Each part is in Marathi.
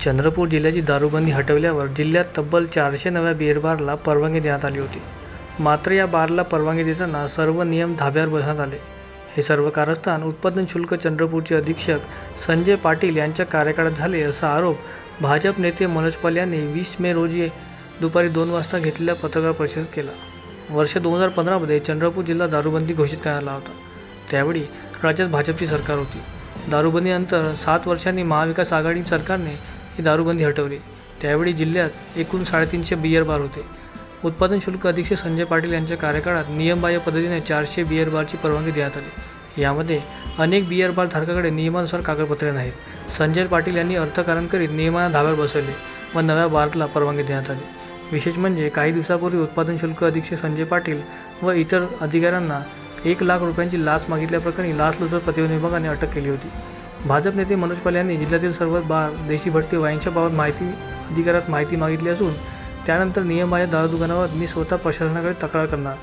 चंद्रपूर जिल्ह्याची दारूबंदी हटवल्यावर जिल्ह्यात तब्बल 400 नव्या बिअर बारला परवानगी देण्यात आली होती। मात्र या बारला परवानगी देताना सर्व नियम धाब्यावर बसवण्यात आले। हे सर्व कारस्थान उत्पादन शुल्क चंद्रपूरचे अधीक्षक संजय पाटील यांच्या कार्यकाळात झाले असा आरोप भाजप नेते मनोज पाल यांनी 20 मे रोजी दुपारी 2 वाजता घेतलेल्या पत्रकार परिषदेत केला। वर्ष 2015 मध्ये चंद्रपूर जिल्हा दारूबंदी घोषित करण्यात आला होता। त्यावेळी राज्यात भाजपची सरकार होती। दारूबंदीनंतर 7 वर्षांनी महाविकास आघाडी सरकारने ही दारूबंदी हटवली। त्यावेळी जिल्ह्यात एकूण 350 बिअर बार होते। उत्पादन शुल्क अधीक्षक संजय पाटील यांच्या कार्यकाळात नियमबाह्य पद्धतीने 400 बिअर बारची परवानगी देण्यात आली। यामध्ये अनेक बिअर बार धारकाकडे नियमानुसार कागदपत्रे नाहीत। संजय पाटील यांनी अर्थकारण करीत नियमांना धाब्यावर बसवले व नव्या बारला परवानगी देण्यात आली। विशेष म्हणजे काही दिवसापूर्वी उत्पादन शुल्क अधीक्षक संजय पाटील व इतर अधिकाऱ्यांना 1 लाख रुपयांची लाच मागितल्याप्रकरणी लाचलुचपत प्रतिबंध विभागाने अटक केली होती। भाजप नेते मनोज पाल यांनी जिल्ह्यातील सर्व बार, देशी भट्टी व यांच्या बाबत अधिकारात माहिती मागितली असून त्यानंतर नियमबाह्य दारू दुकानावर मी स्वतः प्रशासनाकडे तक्रार करणार।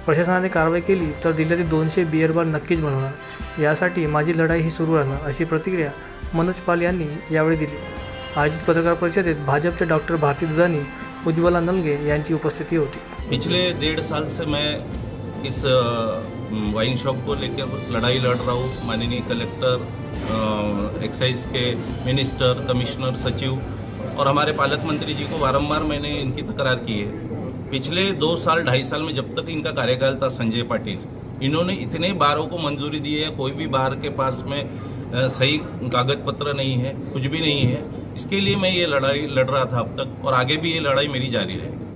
प्रशासनाने कारवाई केली तर जिल्ह्यातील 200 बिअर बार नक्कीच बनवणार। यासाठी माझी लढाई ही सुरू राहणार अशी प्रतिक्रिया मनोज पाल यांनी यावेळी दिली। आयोजित पत्रकार परिषदेत भाजपचे डॉक्टर भारती दुधानी, उज्ज्वला नलगे यांची उपस्थिती होती। पिछले 1.5 साल से मैं इस वाइन शॉप को लेकर लड़ाई लड़ रहा हूँ। माननीय कलेक्टर, एक्साइज के मिनिस्टर, कमिश्नर, सचिव और हमारे पालक मंत्री जी को बारंबार मैंने इनकी तकरार की है। पिछले 2 साल 2.5 साल में जब तक इनका कार्यकाल था संजय पाटिल, इन्होंने इतने बारों को मंजूरी दी है। कोई भी बार के पास में सही कागज पत्र नहीं है, कुछ भी नहीं है। इसके लिए मैं ये लड़ाई लड़ रहा था अब तक और आगे भी ये लड़ाई मेरी जारी रहेगी।